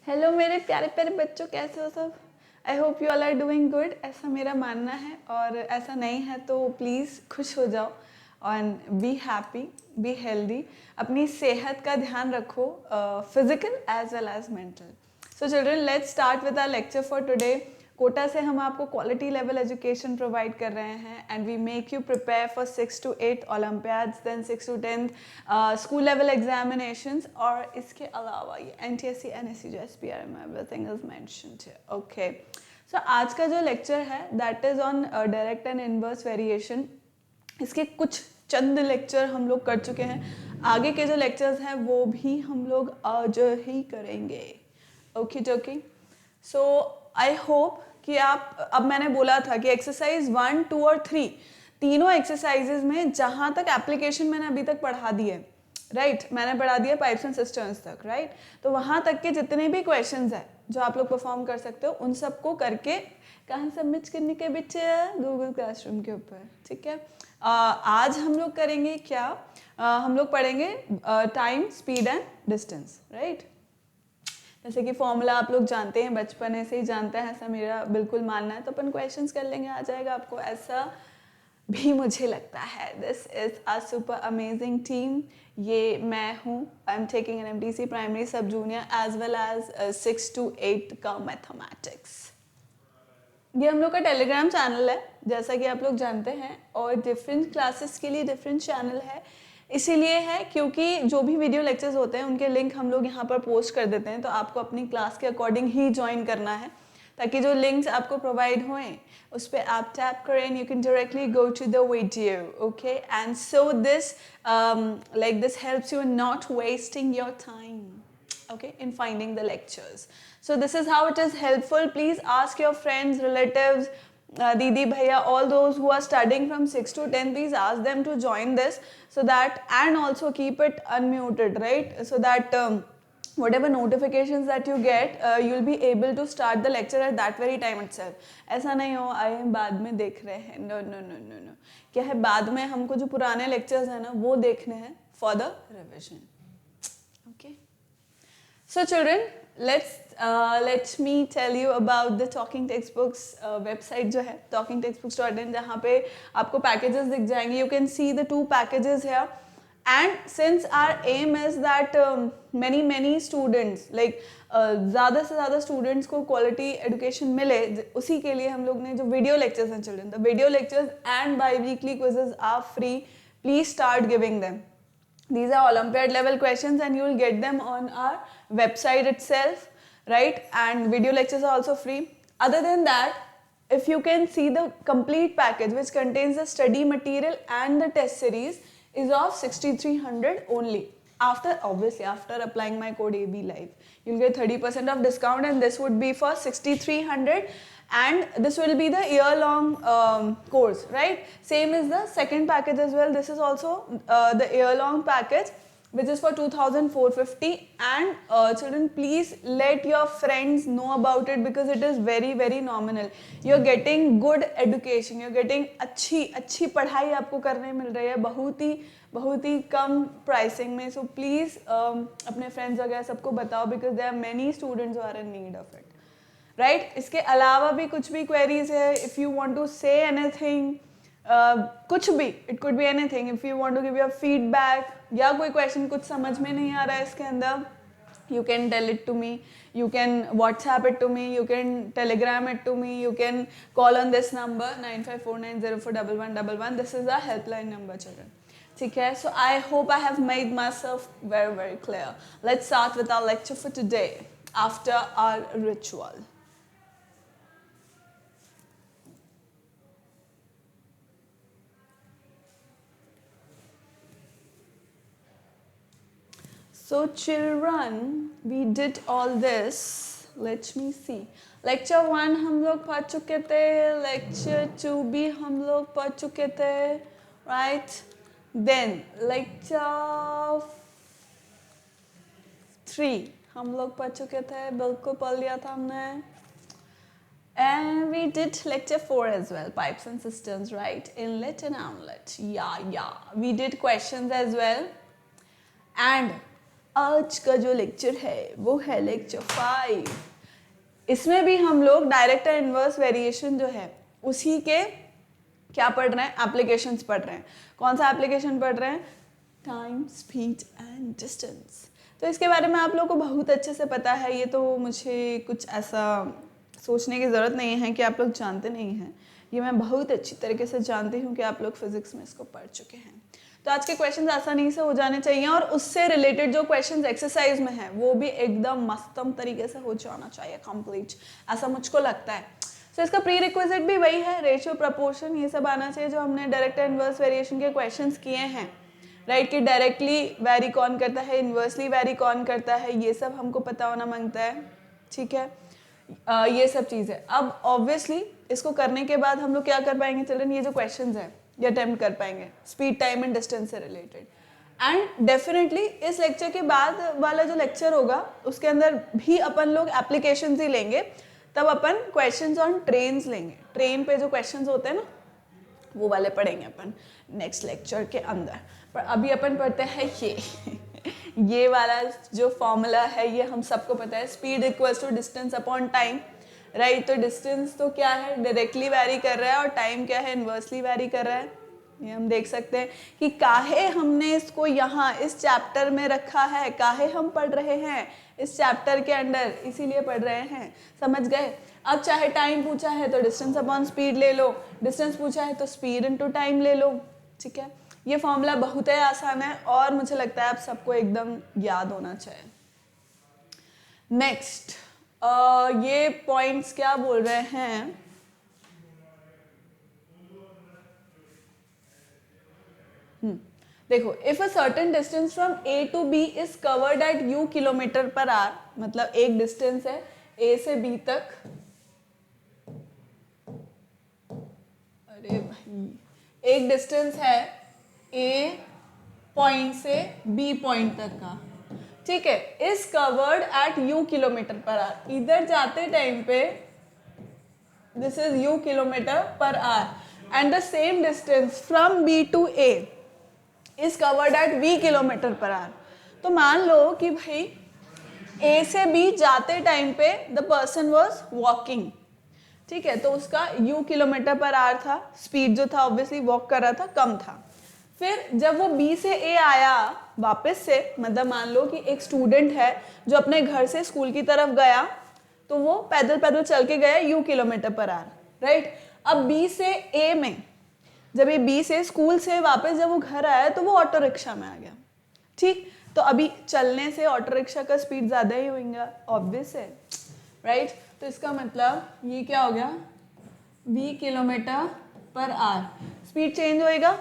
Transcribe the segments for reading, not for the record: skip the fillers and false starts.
Hello मेरे प्यारे प्यारे बच्चों, कैसे हो सब? I hope you all are doing good, ऐसा मेरा मानना है। और ऐसा नहीं है तो प्लीज़ खुश हो जाओ और बी हैप्पी, बी हेल्दी। अपनी सेहत का ध्यान रखो, physical as well as mental. So children, let's start with our lecture for today. Kota से हम आपको क्वालिटी लेवल एजुकेशन प्रोवाइड कर रहे हैं and we make you prepare for 6 to 8 olympiads, then 6 to 10 school level examinations. और इसके अलावा ये NTSC, NSC, जो SPRM, everything is mentioned here. Okay, so आज का जो लेक्चर है that is on direct and inverse variation. इसके कुछ चंद लेक्चर हम लोग कर चुके हैं, आगे के जो लेक्चर्स हैं वो भी हम लोग आज ही करेंगे। ओके जोकी, सो आई होप कि आप, अब मैंने बोला था कि एक्सरसाइज 1, 2 और 3 तीनों एक्सरसाइजेज में जहाँ तक एप्लीकेशन मैंने अभी तक पढ़ा दी है, राइट, मैंने पढ़ा दिया पाइप्स एंड सिस्टर्न्स तक, राइट। तो वहाँ तक के जितने भी क्वेश्चंस हैं जो आप लोग परफॉर्म कर सकते हो, उन सबको करके कहाँ सबमिट करने के बच्चे? गूगल क्लासरूम के ऊपर, ठीक है। आज हम लोग करेंगे क्या? हम लोग पढ़ेंगे time, speed and distance, right. जैसे कि फॉर्मूला आप लोग जानते हैं, बचपन से ही जानते हैं, ऐसा मेरा बिल्कुल मानना है। तो अपन क्वेश्चंस कर लेंगे, आ जाएगा आपको, ऐसा भी मुझे लगता है। This is a super amazing team. ये मैं हूँ, I am taking an MTC primary sub junior as well as 6 to 8 का मैथमेटिक्स। ये हम लोग का टेलीग्राम चैनल है, जैसा कि आप लोग जानते हैं, और डिफरेंट क्लासेस के लिए डिफरेंट चैनल है। इसीलिए है क्योंकि जो भी वीडियो लेक्चर्स होते हैं उनके लिंक हम लोग यहाँ पर पोस्ट कर देते हैं, तो आपको अपनी क्लास के अकॉर्डिंग ही ज्वाइन करना है, ताकि जो लिंक्स आपको प्रोवाइड हों उस पर आप टैप करें, you can directly go to the video, okay. And so this like this helps you in not wasting your time, okay, in finding the lectures. So this is how it is helpful. Please ask your friends, relatives, Didi, Bhaiya, all those who are studying from 6 to 10, please ask them to join this, so that, and also keep it unmuted, right? So that whatever notifications that you get, you'll be able to start the lecture at that very time itself. ऐसा नहीं हो आए हम बाद में देख रहे हैं, no no no no no. क्या है, बाद में हमको जो पुराने lectures हैं ना वो देखने हैं for the revision, okay? So children, let me tell you about the Talking Textbooks website जो है talkingtextbooks.in, जहाँ पे आपको packages दिख जाएंगे. You can see the 2 packages here. And since our aim is that many students, like ज़्यादा से ज़्यादा students को quality education मिले, उसी के लिए हम लोग ने जो video lectures हैं children, the video lectures and bi-weekly quizzes are free. Please start giving them. These are Olympiad level questions and you will get them on our website itself, right? And video lectures are also free. Other than that, if you can see the complete package which contains the study material and the test series is of 6,300 only. Obviously after applying my code AB Live, you'll get 30% of discount, and this would be for 6,300. And this will be the year-long course, right? Same is the second package as well. This is also the year-long package, which is for 2,450. And children, please let your friends know about it, because it is very very nominal. You're getting good education, you're getting अच्छी पढ़ाई आपको करने मिल रही है बहुत ही कम pricing में. So please अपने friends वगैरह सबको बताओ, because there are many students who are in need of it. Right इसके अलावा भी कुछ भी क्वेरीज है, if you want to say anything, कुछ भी, it could be anything, if you want to give your feedback, या कोई क्वेश्चन कुछ समझ में नहीं आ रहा है इसके अंदर, you can tell it to me, you can WhatsApp it to me, you can Telegram it to me, you can call on this number 9549041111. This is our helpline number, children. ठीक है, so I hope I have made myself very very clear. Let's start with our lecture for today after our ritual. So children, we did all this. Let me see. Lecture 1 हम लोग पढ़ चुके थे, Lecture 2 भी हम लोग पढ़ चुके थे, right? Then Lecture 3 हम लोग पढ़ चुके थे, बिल्कुल पढ़ लिया था हमने. And we did Lecture 4 as well, Pipes and Cisterns, right? Inlet and outlet. Yeah. We did questions as well. And आज का जो लेक्चर है वो है लेक्चर 5। इसमें भी हम लोग डायरेक्ट एंड इनवर्स वेरिएशन जो है उसी के क्या पढ़ रहे हैं, एप्लीकेशंस पढ़ रहे हैं। कौन सा एप्लीकेशन पढ़ रहे हैं? Time, speed and distance. तो इसके बारे में आप लोगों को बहुत अच्छे से पता है, ये तो मुझे कुछ ऐसा सोचने की ज़रूरत नहीं है कि आप लोग जानते नहीं हैं। ये मैं बहुत अच्छी तरीके से जानती हूँ कि आप लोग फिजिक्स में इसको पढ़ चुके हैं। तो आज के क्वेश्चंस आसानी से हो जाने चाहिए और उससे रिलेटेड जो क्वेश्चंस एक्सरसाइज में है वो भी एकदम मस्तम तरीके से हो जाना चाहिए कंप्लीट, ऐसा मुझको लगता है। तो इसका प्री रिक्विजिट भी वही है, रेशियो, प्रपोर्शन, ये सब आना चाहिए जो हमने डायरेक्ट एंड इनवर्स वेरिएशन के क्वेश्चंस किए हैं, राइट। कि डायरेक्टली वैरी कौन करता है, इन्वर्सली वैरी कौन करता है, ये सब हमको पता होना मांगता है, ठीक है। ये सब चीज़ें अब ऑब्वियसली इसको करने के बाद हम लोग क्या कर पाएंगे चिल्ड्रन, ये जो क्वेश्चंस हैं ये अटेम्प्ट कर पाएंगे स्पीड, टाइम एंड डिस्टेंस से रिलेटेड। एंड डेफिनेटली इस लेक्चर के बाद वाला जो लेक्चर होगा उसके अंदर भी अपन लोग एप्लीकेशंस ही लेंगे, तब अपन क्वेश्चंस ऑन ट्रेन्स लेंगे। ट्रेन पे जो क्वेश्चंस होते हैं ना वो वाले पढ़ेंगे अपन नेक्स्ट लेक्चर के अंदर। पर अभी अपन पढ़ते हैं ये वाला जो फॉर्मूला है ये हम सबको पता है, speed equals to distance upon time, right. तो डिस्टेंस तो क्या है, डायरेक्टली वैरी कर रहा है, और टाइम क्या है, इन्वर्सली वैरी कर रहा है। ये हम देख सकते हैं कि काहे हमने इसको यहाँ इस चैप्टर में रखा है, काहे हम पढ़ रहे हैं इस चैप्टर के अंदर, इसीलिए पढ़ रहे हैं, समझ गए। अब चाहे टाइम पूछा है तो डिस्टेंस अपॉन स्पीड ले लो, डिस्टेंस पूछा है तो स्पीड इनटू टाइम ले लो, ठीक है। ये फॉर्मूला बहुत ही आसान है और मुझे लगता है आप सबको एकदम याद होना चाहिए। नेक्स्ट ये पॉइंट्स क्या बोल रहे हैं, देखो, if a certain distance from A to B is covered at u kilometer पर आवर, मतलब एक डिस्टेंस है ए से बी तक, अरे भाई एक डिस्टेंस है ए पॉइंट से बी पॉइंट तक का, ठीक है, is covered at u kilometer पर आवर। इधर जाते टाइम पे दिस इज यू किलोमीटर पर hour and the same distance from B to A is covered at v kilometre पर आवर। तो मान लो कि भाई a से b जाते टाइम पे द पर्सन वॉज वॉकिंग, ठीक है, तो उसका u किलोमीटर पर आवर था, स्पीड जो था ऑब्वियसली वॉक कर रहा था कम था। फिर जब वो b से a आया वापस से, मतलब मान लो कि एक स्टूडेंट है जो अपने घर से स्कूल की तरफ गया, तो वो पैदल पैदल चल के गया u किलोमीटर पर आवर, राइट। अब b से a में, जब ये बी से स्कूल से वापस जब वो घर आया तो वो ऑटो रिक्शा में आ गया, ठीक। तो अभी चलने से ऑटो रिक्शा का स्पीड ज़्यादा ही होगा, ऑब्वियस है, राइट। तो इसका मतलब ये क्या हो गया, v किलोमीटर पर आवर, स्पीड चेंज होएगा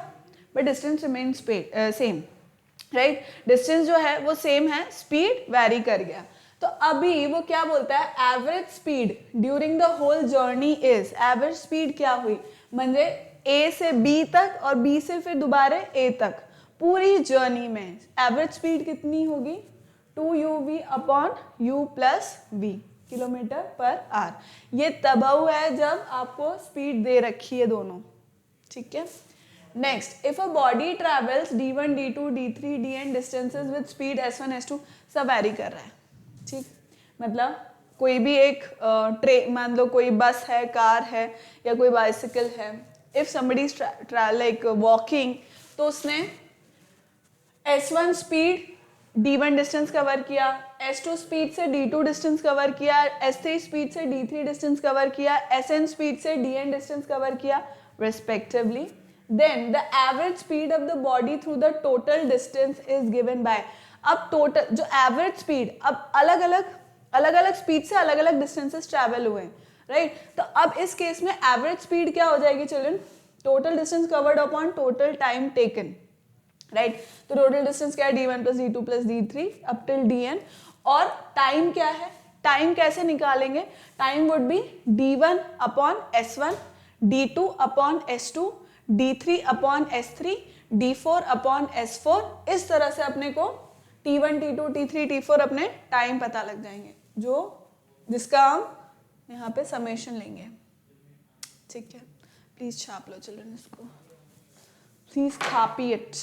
but distance remain same, right. Distance जो है वो सेम है, स्पीड वैरी कर गया। तो अभी वो क्या बोलता है, average speed during the whole journey is, average speed क्या हुई, म्हणजे ए से बी तक और बी से फिर दोबारा ए तक, पूरी जर्नी में एवरेज स्पीड कितनी होगी, 2uv upon u plus v kilometre पर आवर। ये तब हुआ है जब आपको स्पीड दे रखी है दोनों, ठीक है। Next, if a body travels d1 d2 d3 dn distances with speed s1 s2, सब वैरी कर रहा है, ठीक। मतलब कोई भी एक ट्रेन, मान लो कोई बस है, कार है या कोई बाइसिकल है, if somebody is like walking, तो उसने s1 speed d1 distance cover किया, s2 स्पीड से d2 डिस्टेंस कवर किया, s3 स्पीड से d3 डिस्टेंस कवर किया, sn स्पीड से dn डिस्टेंस कवर किया respectively, then the average speed of the body through the total distance is given by, अब total जो average speed, अब अलग अलग स्पीड से अलग अलग डिस्टेंसेस ट्रैवल हुए, राइट। तो अब इस केस में एवरेज स्पीड क्या हो जाएगी children, total distance covered upon total time taken, right. तो टोटल डिस्टेंस क्या है, d1 plus d2 plus d3 up till dn, और टाइम क्या है, टाइम कैसे निकालेंगे, time would be d1 upon s1, d2 upon s2, d3 upon s3, d4 upon s4, इस तरह से अपने को t1 t2 t3 t4 अपने टाइम पता लग जाएंगे, जो जिसका हम यहाँ पे समेशन लेंगे, ठीक है। प्लीज छाप लो चिल्ड्रन इसको, प्लीज कॉपी इट।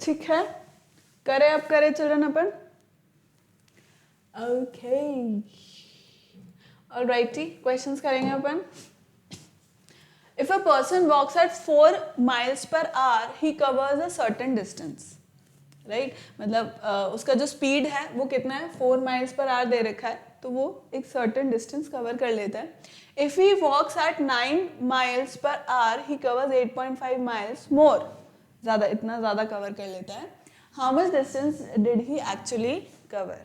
ठीक है, करें अब करें चिल्ड्रन अपन। ओके ऑलराइटी, क्वेश्चंस करेंगे अपन। If a person walks at 4 miles per hour he covers a certain distance, right, मतलब उसका जो स्पीड है वो कितना है, 4 miles per hour दे रखा है, तो वो एक सर्टेन डिस्टेंस कवर कर लेता है। If he walks at 9 miles per hour he covers 8.5 miles more, ज़्यादा, इतना ज़्यादा कवर कर लेता है। How much distance did he actually cover?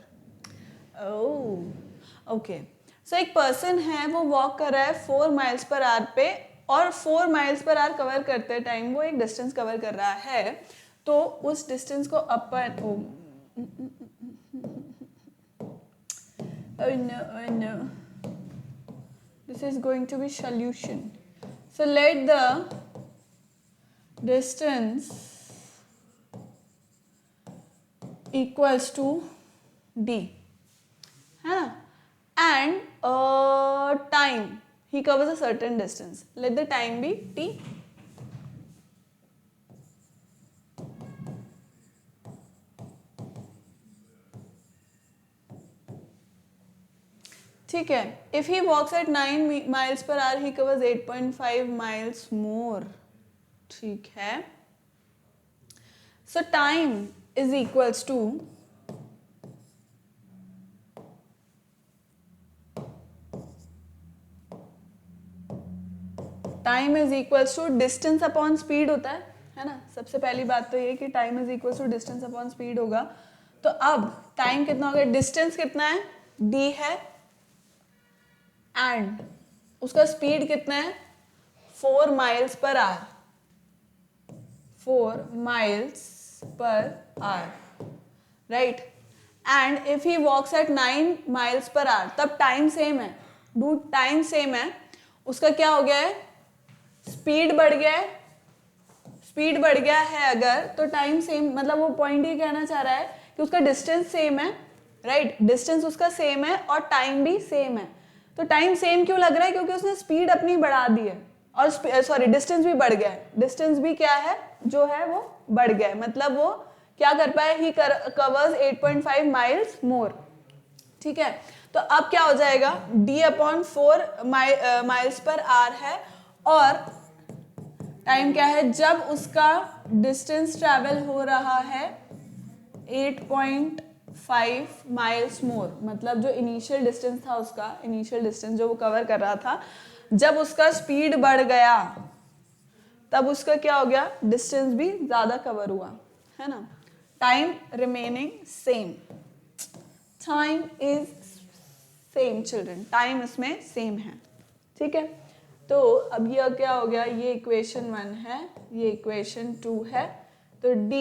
Okay, so एक पर्सन है वो वॉक कर रहा है 4 miles per hour पे, और 4 miles per hour कवर करते टाइम वो एक डिस्टेंस कवर कर रहा है, तो उस डिस्टेंस को अपन oh no, this is going to be solution. So let the distance equals to d, है ना, and time, he covers a certain distance, let the time be t. ठीक है, if he walks at 9 miles per hour he covers 8.5 miles more, ठीक है, so time is equals to distance upon speed होता है ना, सबसे पहली बात तो ये कि time is equals to distance upon speed होगा। तो अब टाइम कितना हो गया, डिस्टेंस कितना है, d है, एंड उसका स्पीड कितना है, 4 miles per hour, 4 miles per hour, right, and if he walks at 9 miles per hour, तब टाइम सेम है, डूड टाइम सेम है, उसका क्या हो गया है, स्पीड बढ़ गया है, स्पीड बढ़ गया है अगर, तो टाइम सेम, मतलब वो पॉइंट ये कहना चाह रहा है कि उसका डिस्टेंस सेम है, राइट, डिस्टेंस उसका सेम है और टाइम भी सेम है। तो टाइम सेम क्यों लग रहा है, क्योंकि उसने स्पीड अपनी बढ़ा दी है, और सॉरी डिस्टेंस भी बढ़ गया है, डिस्टेंस भी क्या है, जो है वो बढ़ गया है, मतलब वो क्या कर पाए, ही कवर्स 8.5 miles मोर, ठीक है। तो अब क्या हो जाएगा, d upon 4 miles per hour है, और टाइम क्या है, जब उसका डिस्टेंस ट्रैवल हो रहा है 8.5 miles मोर, मतलब जो इनिशियल डिस्टेंस था उसका, इनिशियल डिस्टेंस जो वो कवर कर रहा था, जब उसका स्पीड बढ़ गया तब उसका क्या हो गया, डिस्टेंस भी ज्यादा कवर हुआ, है ना, time remaining same, time is same children, time इसमें सेम है, ठीक है। तो अब ये क्या हो गया, ये इक्वेशन 1 है, ये इक्वेशन 2 है, तो d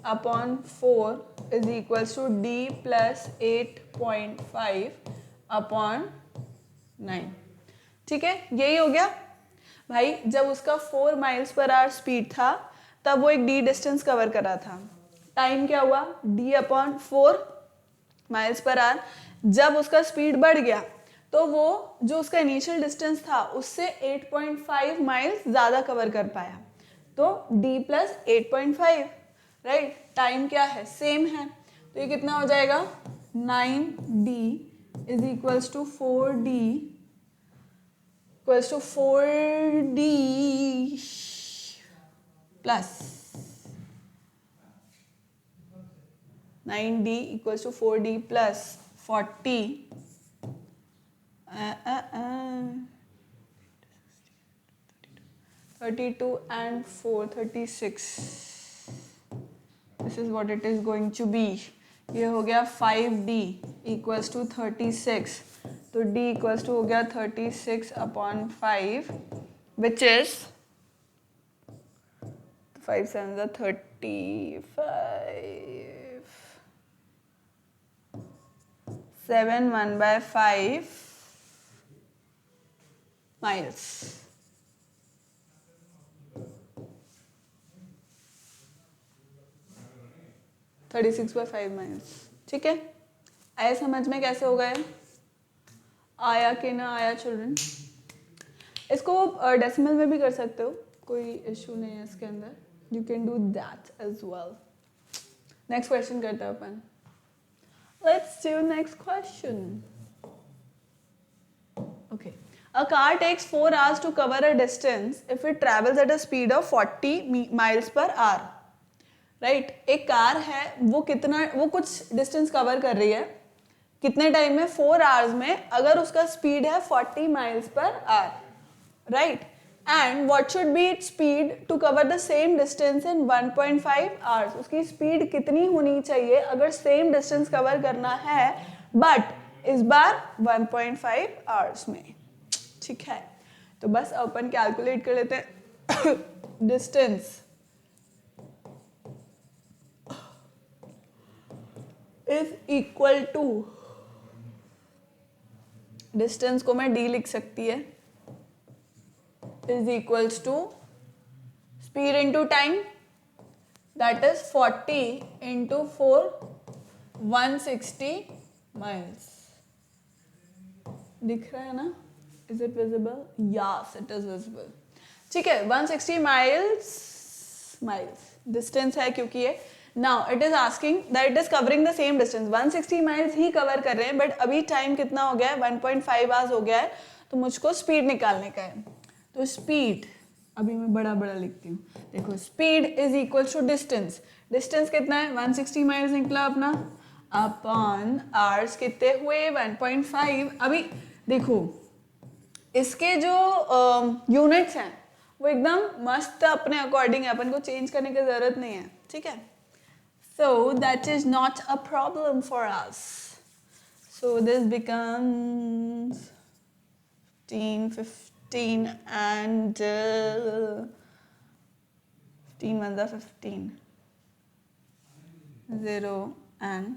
upon 4 is equals to d plus 8.5 upon 9, ठीक है, यही हो गया भाई। जब उसका 4 miles per hour स्पीड था तब वो एक d डिस्टेंस कवर कर रहा था, टाइम क्या हुआ, d upon 4 miles per hour, जब उसका स्पीड बढ़ गया तो वो जो उसका इनिशियल डिस्टेंस था उससे 8.5 miles ज़्यादा कवर कर पाया, तो d प्लस 8.5, राइट, टाइम क्या है, सेम है, तो ये कितना हो जाएगा, 9d is equals to 4d equals to 4d plus 9d equals to 4d plus 40 32 and 4 36, this is what it is going to be। ये हो गया 5d इक्वल्स टू 36, तो d इक्वल्स टू हो गया 36 upon 5 which is 5 7 35 7 1/5 miles, thirty 36/5 miles, ठीक है। आया समझ में कैसे हो गए, आया कि ना आया चिल्ड्रन? इसको डेसिमल में भी कर सकते हो, कोई इशू नहीं है इसके अंदर, you can do that as well, next question करते हैं अपन. Let's do next question. Okay. A car takes 4 hours to cover a distance if it travels at a speed of 40 miles per hour. Right? एक car है, वो कुछ distance cover कर रही है कितने टाइम में? 4 आवर्स में, अगर उसका स्पीड है 40 miles per hour. Right? And what should be its speed to cover the same distance in 1.5 hours. उसकी स्पीड कितनी होनी चाहिए अगर सेम डिस्टेंस कवर करना है बट इस बार 1.5 आवर्स में. ठीक है, तो बस अपन कैलकुलेट कर लेते हैं. Distance is equal to, distance को मैं डी लिख सकती है, is equals to speed into time, that is 40 into 4, 160 miles. दिख रहा है ना? Is it visible? Yes, it is visible. ठीक है, 160 माइल्स डिस्टेंस है क्योंकि ये. Now it is asking that it is covering the same distance. 160 miles ही कवर कर रहे हैं बट अभी टाइम कितना हो गया है? 1.5 आवर्स हो गया है. तो मुझको स्पीड निकालने का है. तो स्पीड अभी मैं बड़ा बड़ा लिखती हूँ. देखो, speed is equal to distance. Distance कितना है? 160 माइल्स निकला अपना, अपॉन आवर्स कितने हुए? 1.5. अभी देखो, इसके जो यूनिट्स हैं वो एकदम मस्त अपने अकॉर्डिंग है, अपन को चेंज करने की जरूरत नहीं है. ठीक है, so that is not a problem for us. So this becomes 15 and 15 ones are 15, 0 and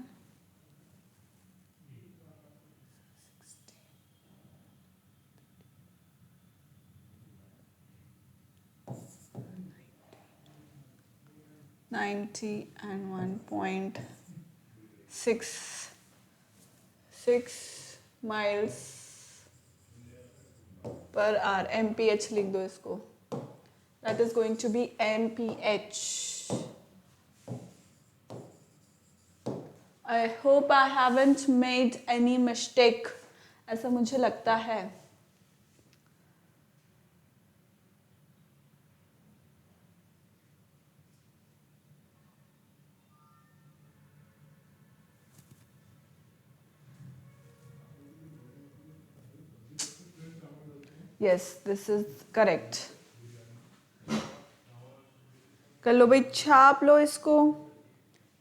90 and 1.66 miles per hour. MPH लिख दो इसको. That is going to be MPH. I hope I haven't made any mistake. ऐसा मुझे लगता है. Yes, this is correct. कर लो भाई, छाप लो इसको,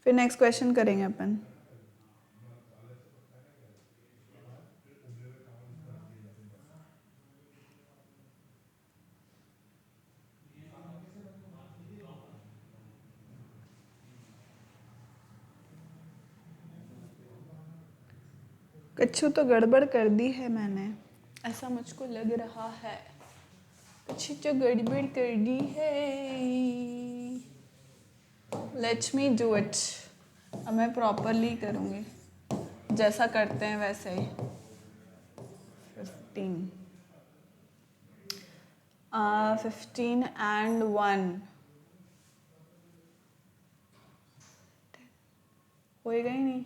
फिर नेक्स्ट क्वेश्चन करेंगे अपन. कुछ तो गड़बड़ कर दी है मैंने, ऐसा मुझको लग रहा है. कुछ तो गड़बड़ कर दी है. Let's me do it. अब मैं प्रॉपरली करूँगी, जैसा करते हैं वैसे ही. 15 and 1 होएगा ही नहीं.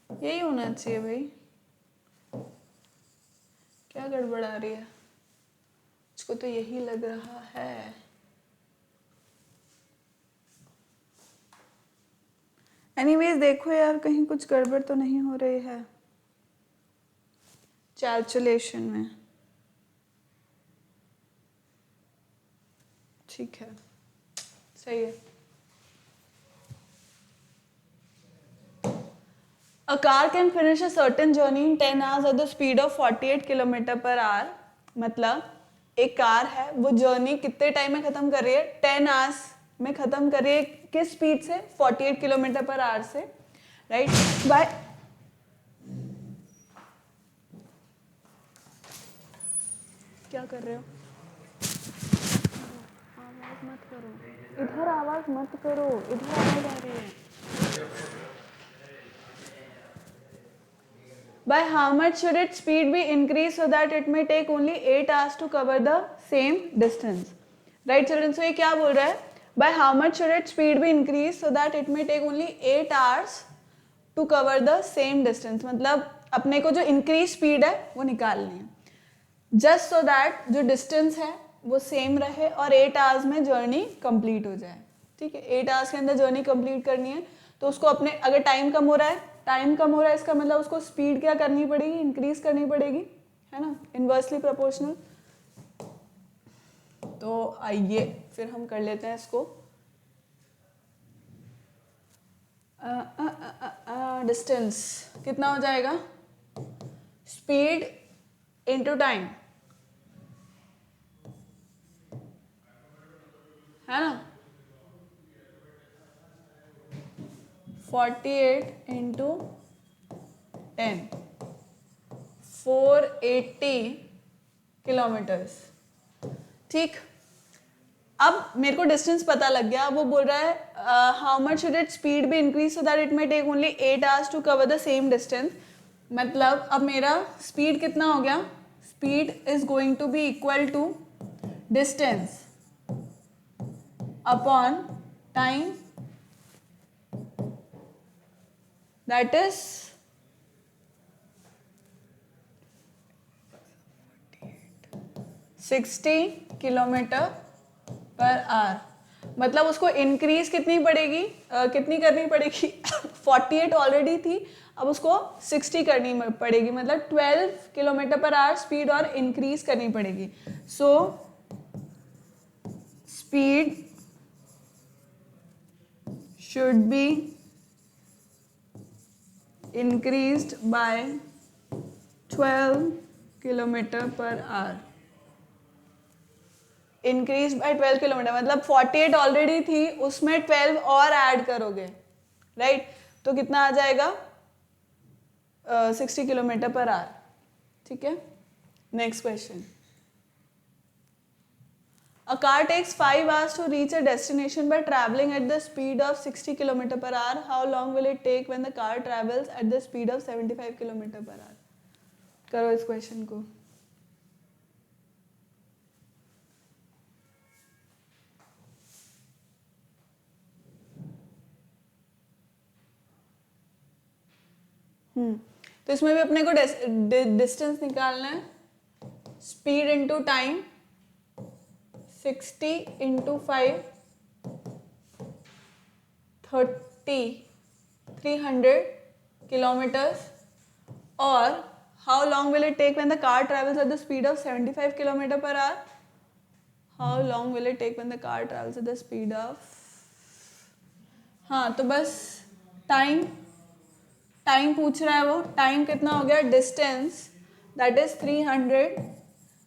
यही होना चाहिए भाई. क्या गड़बड़ आ रही है? मुझको तो यही लग रहा है. एनीवेज देखो यार, कहीं कुछ गड़बड़ तो नहीं हो रही है कैलकुलेशन में. ठीक है, सही है. A car can finish a certain journey in 10 hours at the speed of 48 kilometre पर आवर. मतलब एक कार है, वो जर्नी कितने टाइम में खत्म कर रही है? 10 आवर्स में खत्म कर रही है. किस स्पीड से? 48 किलोमीटर पर आवर से. राइट? बाय क्या कर रहे हो? आवाज मत करो इधर, आवाज मत करो इधर, आवाज आ रही है. by how much should its speed be increased so that it may take only 8 hours to cover the same distance? Right children, so ये क्या बोल रहा है? By how much should its speed be increased so that it may take only 8 hours to cover the same distance? मतलब अपने को जो increase speed है वो निकालनी है, just so that जो distance है वो सेम रहे और 8 आवर्स में जर्नी कंप्लीट हो जाए. ठीक है, 8 आवर्स के अंदर जर्नी कंप्लीट करनी है, तो उसको अपने अगर टाइम कम हो रहा है इसका मतलब उसको स्पीड क्या करनी पड़ेगी, इंक्रीज करनी पड़ेगी, है ना, इनवर्सली प्रोपोर्शनल. तो आइए फिर हम कर लेते हैं इसको. डिस्टेंस कितना हो जाएगा, स्पीड इनटू टाइम, है ना, 48 इंटू 10, 480 किलोमीटर्स. ठीक, अब मेरे को डिस्टेंस पता लग गया. वो बोल रहा है how much should it speed be increase so that it may take only 8 hours to cover the same distance. मतलब अब मेरा स्पीड कितना हो गया, speed is going to be equal to distance upon time, that is 60 kilometer पर hour. मतलब उसको increase कितनी पड़ेगी, कितनी करनी पड़ेगी 48 ऑलरेडी थी, अब उसको 60 करनी पड़ेगी, मतलब 12 किलोमीटर पर आवर स्पीड और इंक्रीज करनी पड़ेगी. So speed should be increased by 12 kilometer per hour. Increase by 12 kilometre मतलब 48 ऑलरेडी थी, उसमें 12 और ऐड करोगे, राइट, तो कितना आ जाएगा 60 किलोमीटर पर आवर. ठीक है, next question. A car takes 5 hours to reach a destination by traveling at the speed of 60 km per hour. How long will it take when the car travels at the speed of 75 km per hour? करो इस question को. तो इसमें भी अपने को distance निकालना है. Speed into time, 60 into 5, 300 kilometres. और how long will it take when the car travels at the speed of 75 kilometre पर hour. How long will it take when the car travels at the speed of, हाँ तो बस time पूछ रहा है वो. Time कितना हो गया, distance that is 300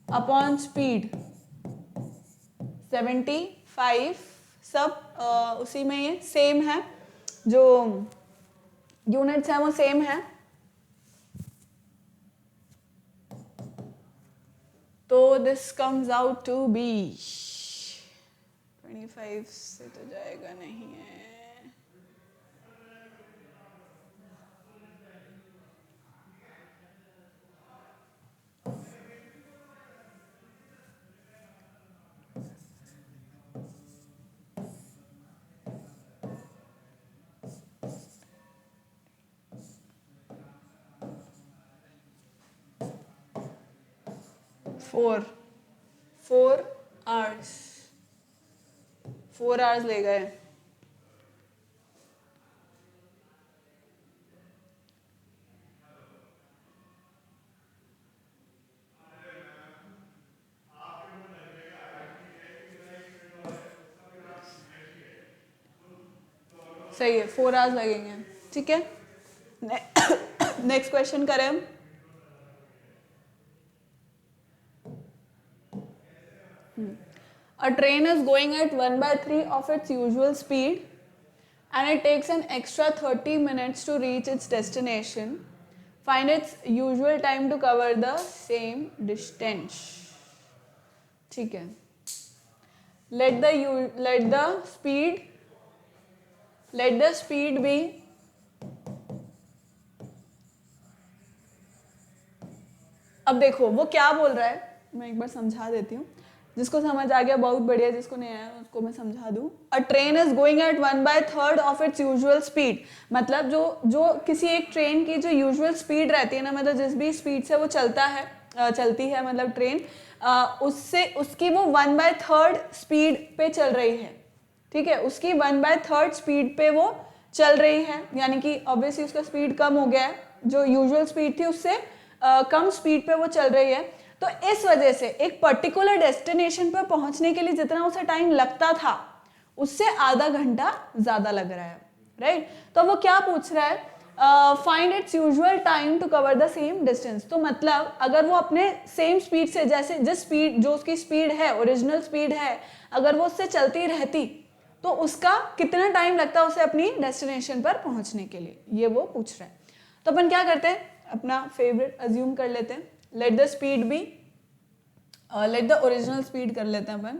upon speed 75. सब उसी में ये सेम है, जो यूनिट्स हैं वो सेम है. तो this comes out to be 25 से तो जाएगा नहीं है. फोर आवर्स ले गए. सही है, 4 आवर्स लगेंगे. ठीक है, नेक्स्ट क्वेश्चन करें हम. A train is going at 1/3 of its usual speed and it takes an extra 30 minutes to reach its destination. Find its usual time to cover the same distance. ठीक है, let the speed be अब देखो वो क्या बोल रहा है, मैं एक बार समझा देती हूँ, जिसको समझ आ गया बहुत बढ़िया, जिसको नहीं आया उसको मैं समझा दूँ। अ train is going at 1/3 of its usual speed, मतलब जो किसी एक ट्रेन की जो यूजुअल स्पीड रहती है ना, मतलब जिस भी स्पीड से वो चलती है मतलब ट्रेन, उससे उसकी वो 1/3 स्पीड पे चल रही है, ठीक है, उसकी 1/3 स्पीड पे वो चल रही है, यानी कि ऑब्वियसली उसका स्पीड कम हो गया है, जो यूजुअल स्पीड थी उससे कम स्पीड पे वो चल रही है। तो इस वजह से एक पर्टिकुलर डेस्टिनेशन पर पहुंचने के लिए जितना उसे टाइम लगता था उससे आधा घंटा ज्यादा लग रहा है, राइट। तो वो क्या पूछ रहा है, find its usual time to cover the same distance. तो मतलब अगर वो अपने सेम स्पीड से, जैसे जिस स्पीड जो उसकी स्पीड है, ओरिजिनल स्पीड है, अगर वो उससे चलती रहती तो उसका कितना टाइम लगता है उसे अपनी डेस्टिनेशन पर पहुंचने के लिए, ये वो पूछ रहा है। तो अपन क्या करते हैं, अपना फेवरेट अज्यूम कर लेते हैं, let the speed be, let the original speed कर लेते हैं अपन,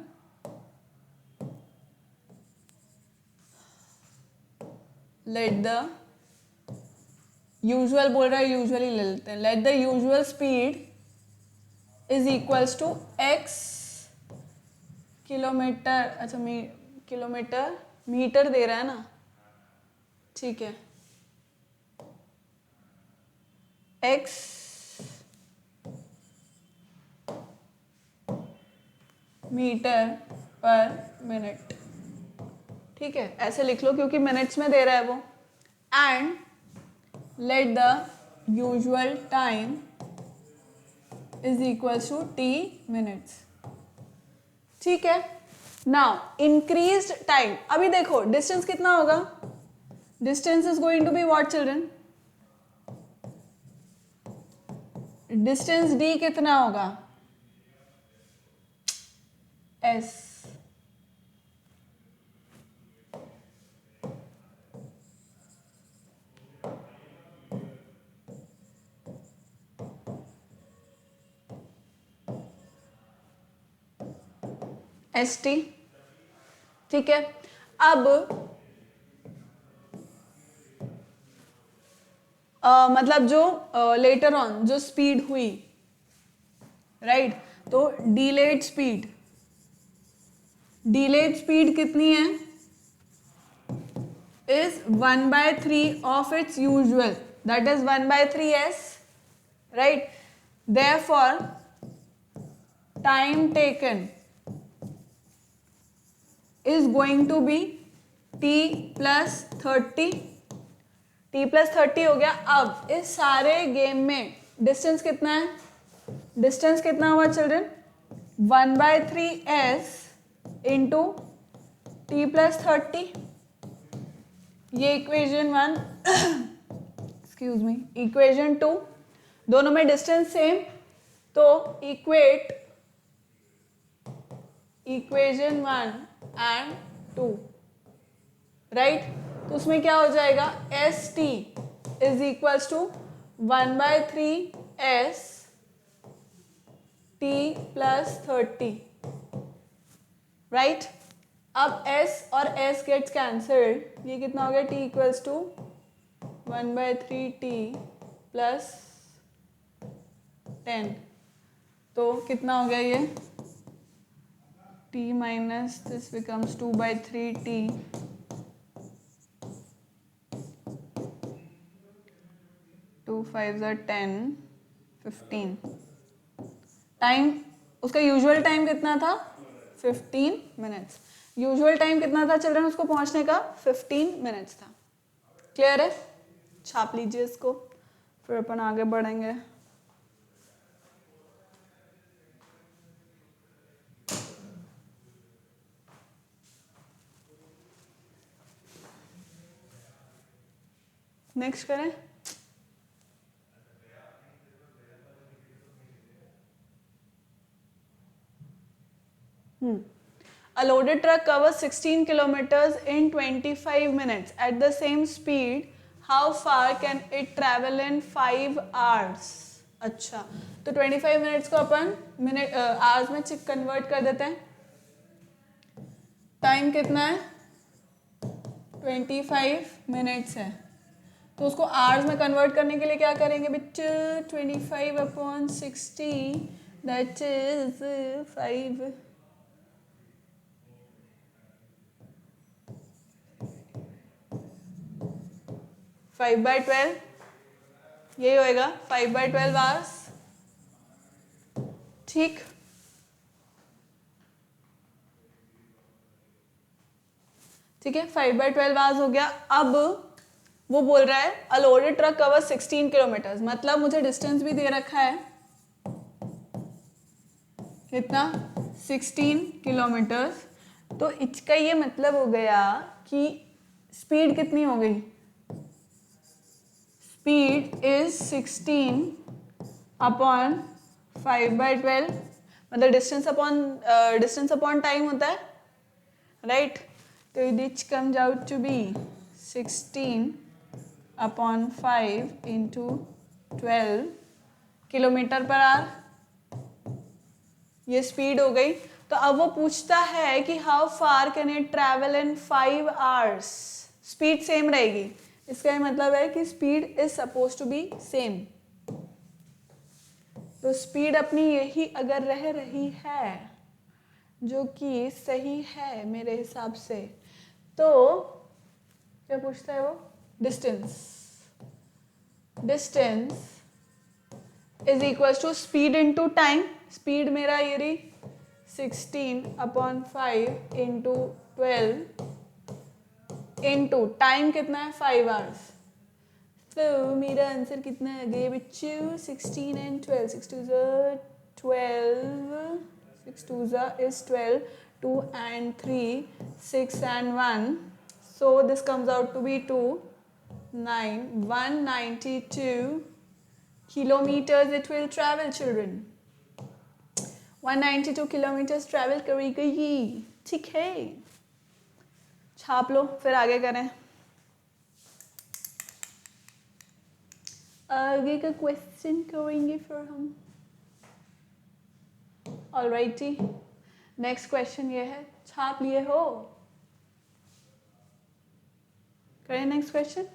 लेट द यूजुअल बोल रहा है, यूजुअली ले लेते हैं, let the usual speed is equals to x kilometer, अच्छा किलोमीटर मीटर दे रहा है ना, ठीक है, x मीटर पर मिनट, ठीक है, ऐसे लिख लो क्योंकि मिनट्स में दे रहा है वो, and let the usual time is equals to t minutes, ठीक है। नाउ इंक्रीज्ड टाइम, अभी देखो डिस्टेंस कितना होगा, distance is going to be what children, distance d कितना होगा, s, st, ठीक है। अब मतलब जो लेटर ऑन जो स्पीड हुई, राइट, तो डिलेड स्पीड कितनी है, is 1/3 of its usual, that is 1/3 s, right, therefore time taken is going to be t plus 30, t plus 30 हो गया। अब इस सारे गेम में डिस्टेंस कितना है, डिस्टेंस कितना हुआ children, 1/3 s into T plus 30, ये इक्वेशन 1 एक्सक्यूज मी, इक्वेशन 2, दोनों में डिस्टेंस सेम, तो इक्वेट इक्वेशन 1 एंड 2, राइट। तो उसमें क्या हो जाएगा, S T is equals to 1/3 S T plus 30, right. अब s और s गेट्स कैंसल्ड, ये कितना हो गया, t equals to 1/3 t plus 10, तो कितना हो गया ये, t minus this becomes 2/3 t, 2 5s are 10, 15, time उसका यूजुअल टाइम कितना था, 15 मिनट्स, यूजुअल टाइम कितना था चिल्ड्रन उसको पहुंचने का, 15 मिनट्स था। क्लियर है, छाप लीजिए इसको, फिर अपन आगे बढ़ेंगे। नेक्स्ट करें, A loaded truck covers 16 kilometers in 25 minutes. At the same speed, how far can it travel in 5 hours? अच्छा, तो 25 मिनट्स को अपन मिनट आवर्स में कन्वर्ट कर देते हैं। टाइम कितना है, 25 मिनट्स है, तो उसको आवर्स में कन्वर्ट करने के लिए क्या करेंगे बच्चे, 25/60 दैट इज 5। 5/12 यही होएगा, 5/12 आवर्स। ठीक, ठीक है, 5/12 आवर्स हो गया। अब वो बोल रहा है अ लोडेड ट्रक कवर 16 किलोमीटर, मतलब मुझे डिस्टेंस भी दे रखा है कितना, 16 किलोमीटर। तो इसका ये मतलब हो गया कि स्पीड कितनी हो गई, स्पीड इज 16/5/12, मतलब डिस्टेंस अपॉन टाइम होता है, राइट। तो which comes out to be 16/5 into 12 kilometer पर आवर, ये स्पीड हो गई। तो अब वो पूछता है कि how far can it travel in 5 hours, speed same रहेगी, इसका मतलब है कि speed is suppose to be same. तो स्पीड अपनी यही अगर रह रही है, जो कि सही है मेरे हिसाब से, तो क्या पूछता है वो, distance is equal to speed into time. Speed मेरा ये रही 16/5 इंटू 12 इंटू टाइम कितना है 5 आवर्स। तो मेरा आंसर कितना आ गया बच्चों, 16 and 12, 6 2 12, 6 2 is 12, 2 and 3, 6 and 1, so this comes out to be 2, 9, 192 kilometers it will travel children, 192 kilometers travel करेगी। ठीक है, छाप लो, फिर आगे करें। आगे का क्वेश्चन करेंगे फिर हम। ऑलराइटी, नेक्स्ट क्वेश्चन ये है, छाप लिए हो, करें next question.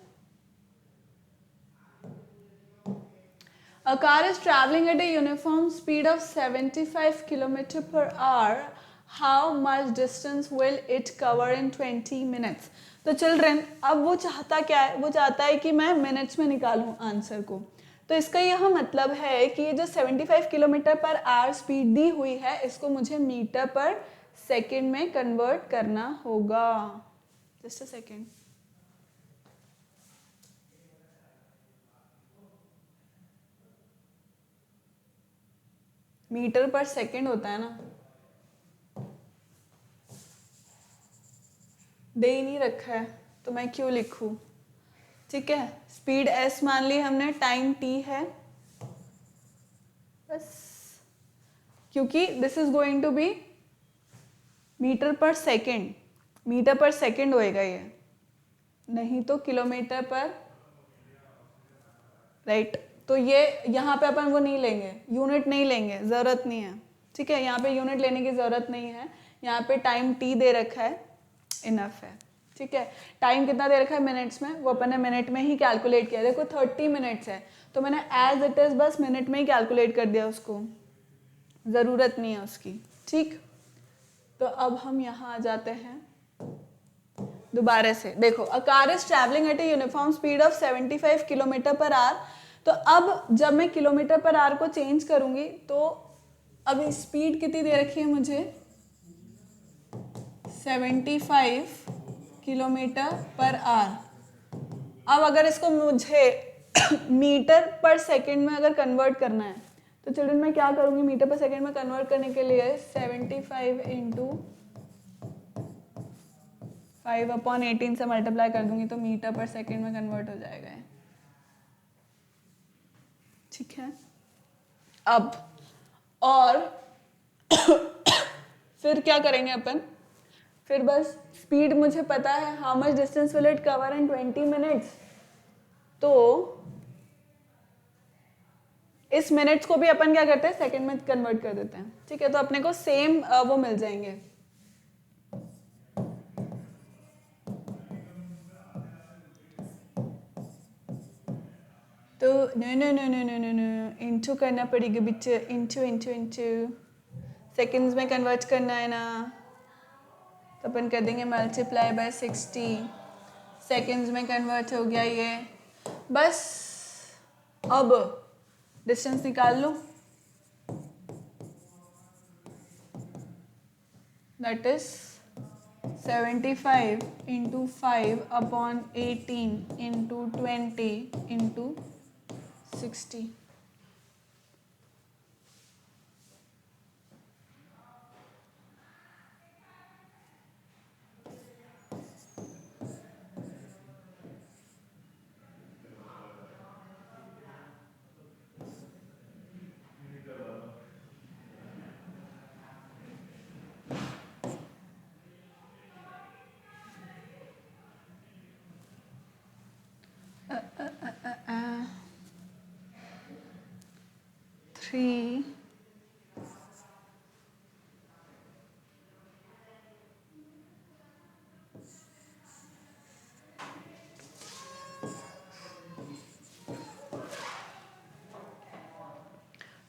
A car is traveling at a uniform speed of 75 km per hour. How much distance will it cover in 20 minutes? तो चिल्ड्रन, अब वो चाहता क्या है, वो चाहता है कि मैं मिनट्स में निकालूं आंसर को। तो इसका यह मतलब है कि ये जो 75 किलोमीटर पर आवर स्पीड दी हुई है, इसको मुझे मीटर पर सेकेंड में कन्वर्ट करना होगा। Just a second. Meter per second होता है ना, दे ही नहीं रखा है तो मैं क्यों लिखूं। ठीक है, स्पीड s मान ली हमने, टाइम t है, बस, क्योंकि this is going to be meter per second, meter per second होएगा ये, नहीं तो किलोमीटर पर, राइट। तो ये यहाँ पे अपन वो नहीं लेंगे, यूनिट नहीं लेंगे, जरूरत नहीं है। ठीक है, यहाँ पे यूनिट लेने की जरूरत नहीं है, यहाँ पे टाइम t दे रखा है, इनफ है। ठीक है, टाइम कितना दे रखा है मिनट्स में, वो अपन ने मिनट में ही कैलकुलेट किया। देखो 30 मिनट्स है, तो मैंने एज इट इज बस मिनट में ही कैलकुलेट कर दिया उसको, ज़रूरत नहीं है उसकी। ठीक, तो अब हम यहाँ आ जाते हैं दोबारा से। देखो, a car is travelling eight a uniform speed of 75 kilometre पर आवर। तो अब जब मैं किलोमीटर पर आवर को चेंज करूँगी, तो अभी स्पीड कितनी दे रखी है मुझे, 75 किलोमीटर पर आवर। अब अगर इसको मुझे मीटर पर सेकंड में अगर कन्वर्ट करना है, तो चिल्ड्रन मैं क्या करूँगी, मीटर पर सेकंड में कन्वर्ट करने के लिए 75 इंटू 5/18 से मल्टीप्लाई कर दूंगी, तो मीटर पर सेकंड में कन्वर्ट हो जाएगा। ठीक है, अब और फिर क्या करेंगे अपन, फिर बस स्पीड मुझे पता है, how much distance will it cover in 20 minutes, तो इस मिनट्स को भी अपन क्या करते हैं, सेकंड में कन्वर्ट कर देते हैं। ठीक है, तो अपने को सेम वो मिल जाएंगे। तो नो इंटू करना पड़ेगा बिच, इंटू सेकेंड्स में कन्वर्ट करना है ना, तो अपन कर देंगे मल्टीप्लाई बाय 60, सेकेंड्स में कन्वर्ट हो गया ये। बस अब डिस्टेंस निकाल लो, that is 75 into 5/18 into 20 into 60। Three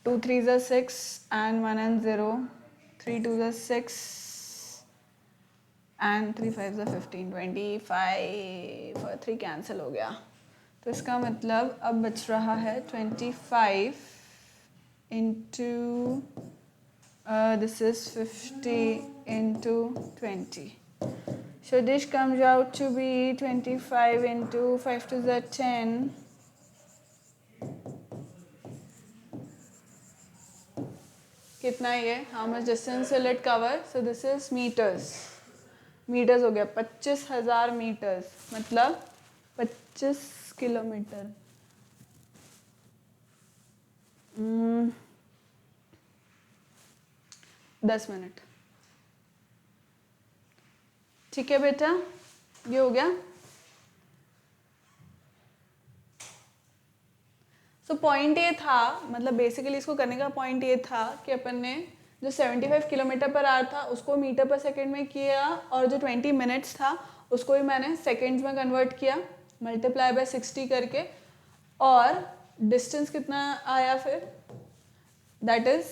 two three ज़ा 6 and 1 and 0, 3 2 ज़ा 6 and 3 5 ज़ा 15, 25 और 3 कैंसिल हो गया। तो इसका मतलब अब बच रहा है 25 into this is 50 into 20. So this comes out to be 25 into 5 to the 10. कितना ये? How much distance will it cover? So this is meters. Meters हो गया 25,000 मीटर्स, मतलब 25 किलोमीटर। 10 मिनट। ठीक है बेटा, ये हो गया। सो पॉइंट ये था, मतलब बेसिकली इसको करने का पॉइंट ये था कि अपन ने जो 75 किलोमीटर पर आवर था उसको मीटर पर सेकंड में किया, और जो 20 मिनट्स था उसको भी मैंने सेकंड्स में कन्वर्ट किया मल्टीप्लाई बाय 60 करके। और डिस्टेंस कितना आया फिर, दैट इज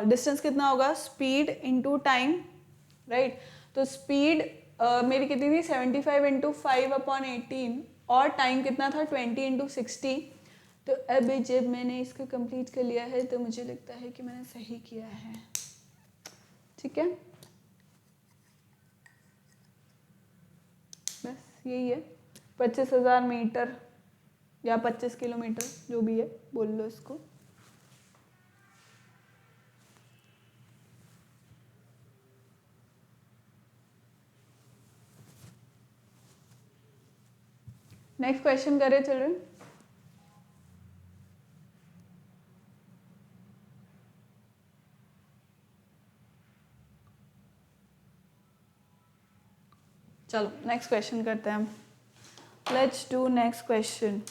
डिस्टेंस कितना होगा, स्पीड इनटू टाइम, राइट। तो स्पीड मेरी कितनी थी 75 इंटू 5/18, और टाइम कितना था 20 इंटू 60। तो अब जब मैंने इसको कंप्लीट कर लिया है तो मुझे लगता है कि मैंने सही किया है। ठीक है, बस यही है। 25,000 मीटर या 25 किलोमीटर जो भी है बोल लो इसको। नेक्स्ट क्वेश्चन करें चिल्ड्रन। चलो नेक्स्ट क्वेश्चन करते हैं हम। Let's do next question.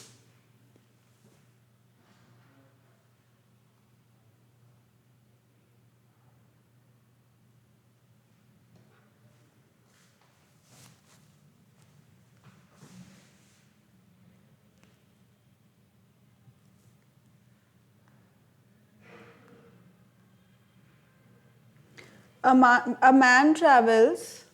A man travels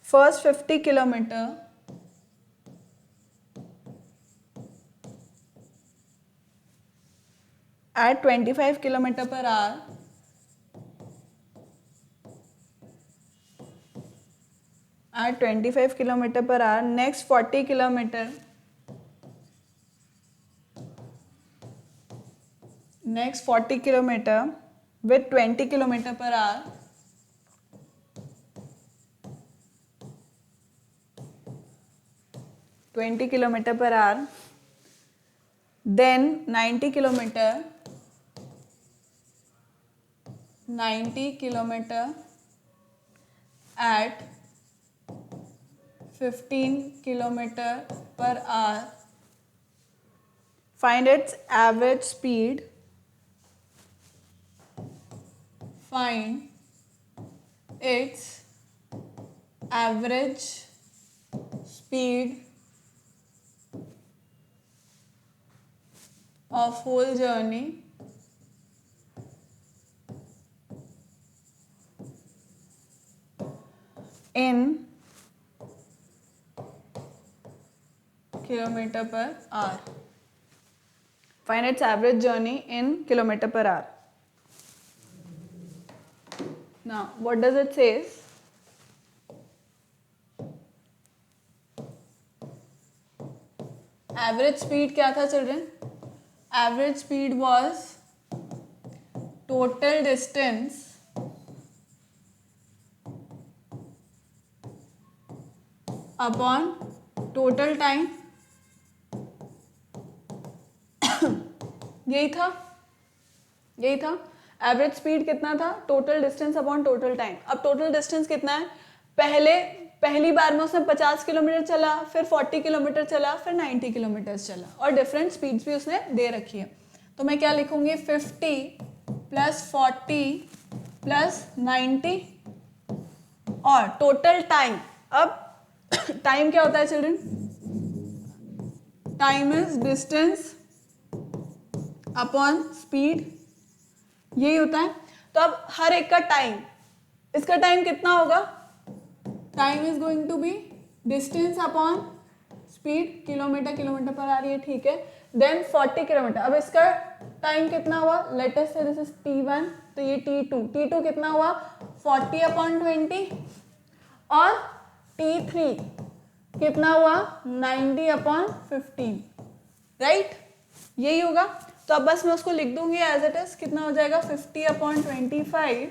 first 50 kilometer at 25 kilometer per hour at 25 kilometer per hour. Next 40 kilometer with 20 kilometer per hour. Then 90 kilometer at 15 kilometer per hour. Find its average speed. Find its average speed of whole journey in kilometer per hour. Find its average journey in kilometer per hour. Now, what does it say? Average speed क्या था children? Average speed was total distance upon total time. यही था average speed कितना था? Total distance upon total time. अब total distance कितना है? पहली बार में उसने 50 किलोमीटर चला, फिर 40 किलोमीटर चला, फिर 90 किलोमीटर चला, और डिफरेंट स्पीड्स भी उसने दे रखी है. तो मैं क्या लिखूंगी? 50 प्लस 40 प्लस 90 और टोटल टाइम. अब टाइम क्या होता है children? Time is distance upon speed, यही होता है. तो अब हर एक का टाइम, इसका टाइम कितना होगा? Time is going to be distance upon speed, kilometer per आ रही है, ठीक है. Then 40 kilometer. अब इसका टाइम कितना हुआ? लेट अस से दिस इज T1, तो ये T2 कितना हुआ? 40 अपॉन 20, और T3 कितना हुआ? 90 अपॉन 15, राइट? यही होगा. तो अब बस मैं उसको लिख दूंगी एज इट इज. कितना हो जाएगा? 50 upon 25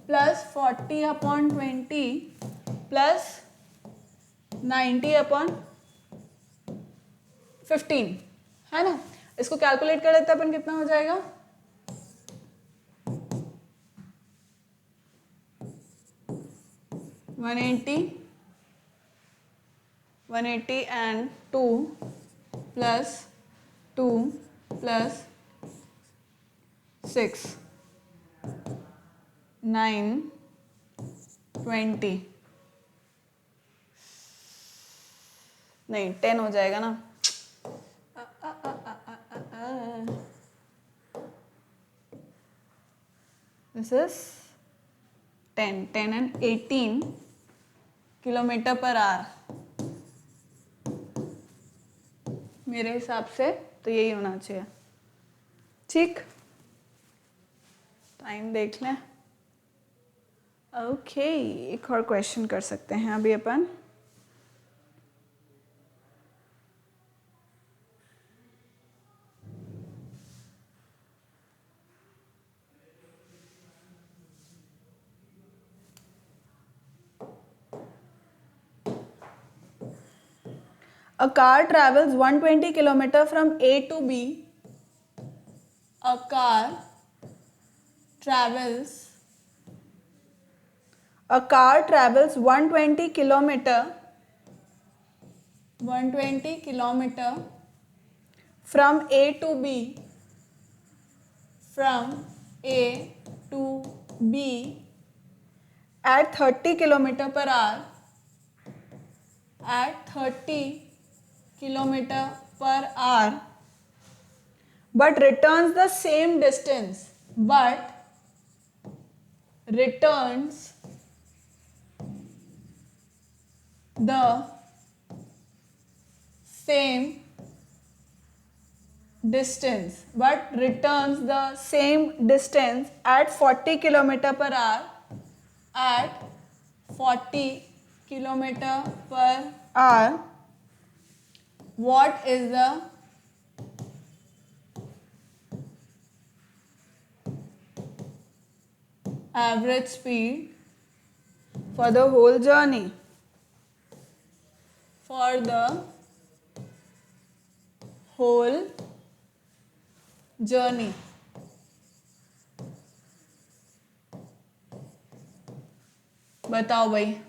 plus 40 upon 20 plus 90 upon 15, है ना. इसको कैलकुलेट कर लेते हैं अपन. कितना हो जाएगा? 180 and 2 plus 2 plus 6 9 20 नहीं 10 हो जाएगा ना. This is 10 and 18 kilometre per hour मेरे हिसाब से. तो यही होना चाहिए. ठीक, टाइम देख लें. ओके, एक और क्वेश्चन कर सकते हैं अभी अपन. A car travels 120 km from A to B. A car travels 120 km from A to B. At 30 km per hour. At 30 km per hour, but returns the same distance. Returns the same distance at 40 km per hour. At 40 km per hour, what is the average speed for the whole journey? For the whole journey. बताओ भाई.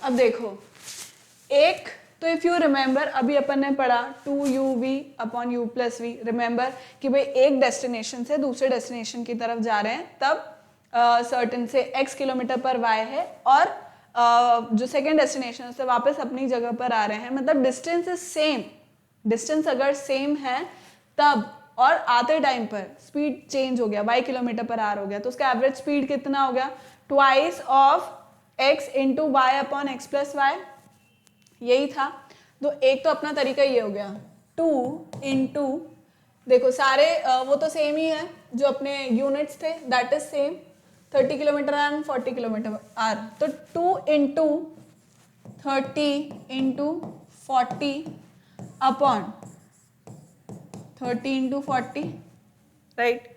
अब देखो, एक तो if you remember, अभी अपन ने पढ़ा 2uv upon u plus v, remember कि भाई एक डेस्टिनेशन से दूसरे डेस्टिनेशन की तरफ जा रहे हैं, तब सर्टेन से x किलोमीटर पर y है, और जो सेकेंड डेस्टिनेशन से वापस अपनी जगह पर आ रहे हैं, मतलब डिस्टेंस इज सेम, डिस्टेंस अगर सेम है तब, और आते टाइम पर स्पीड चेंज हो गया, y किलोमीटर पर आर हो गया, तो उसका एवरेज स्पीड कितना हो गया, twice of x into Y upon X plus Y, यही था। तो एक तो अपना तरीका ये हो गया, 2 इंटू, देखो सारे वो तो सेम ही है जो अपने यूनिट्स थे, that is same, 30 kilometre and 40 kilometre are, तो 2 into 30 into 40 upon 30 into 40, right,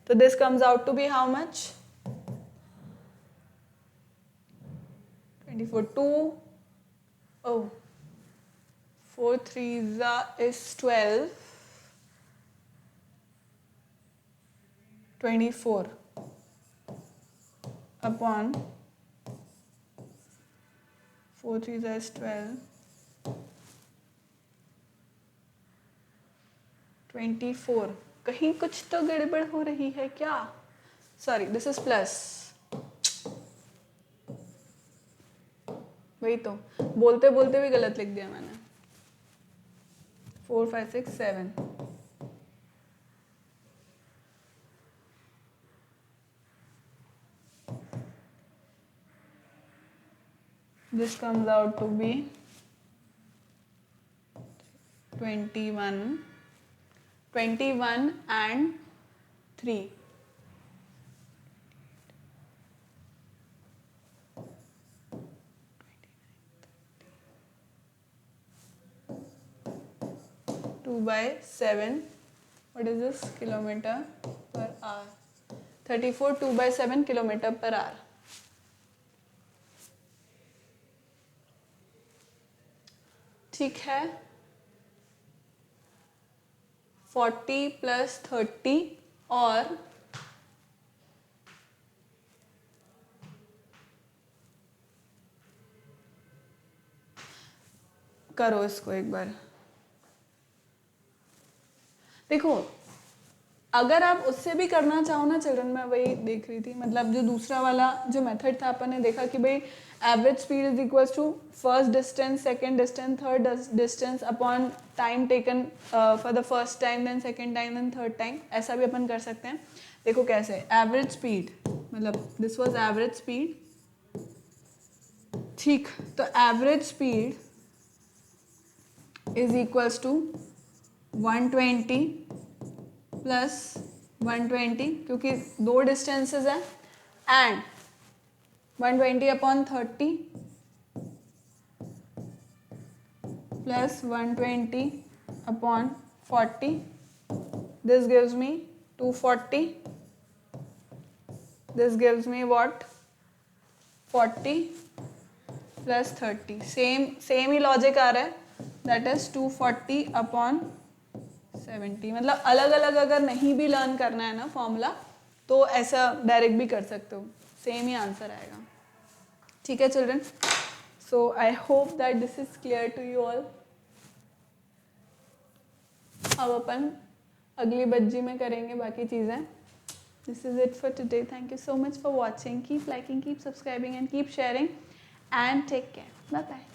तो this comes out to be how much, 24, 2, oh, 4 3s is 12, 24 upon 4 3s is 12, 24, कहीं कुछ तो गड़बड़ हो रही है क्या, सॉरी दिस इज प्लस, वही तो बोलते बोलते भी गलत लिख दिया मैंने, 4 5 6 7, this comes out to be 21 and 3, two by 7, what is this, kilometer per hour, 34 2 by 7 kilometer per hour, ठीक है, 40 प्लस 30 और करो इसको एक बार, देखो अगर आप उससे भी करना चाहो ना चिल्ड्रन, मैं वही देख रही थी, मतलब जो दूसरा वाला जो मेथड था, अपन ने देखा कि भाई average speed is equals to first distance, second distance, third distance upon time taken for the first time, then second time, then third time, ऐसा भी अपन कर सकते हैं। देखो कैसे, एवरेज स्पीड, मतलब दिस वाज एवरेज स्पीड, ठीक, तो average speed is equals to 120 plus 120, क्योंकि दो डिस्टेंसेस हैं, and 120 upon 30 plus 120 upon 40, this gives me 240, this gives me what, 40 plus 30, same ही लॉजिक आ रहा है, दैट इज 240 अपॉन 70, मतलब अलग अलग अगर नहीं भी लर्न करना है ना फॉर्मूला, तो ऐसा डायरेक्ट भी कर सकते हो, सेम ही आंसर आएगा, ठीक है children. So I hope that this is clear to you all. अब अपन अगली बज्जी में करेंगे बाकी चीज़ें। This is it for today, thank you so much for watching, keep liking, keep subscribing and keep sharing and take care, bye bye.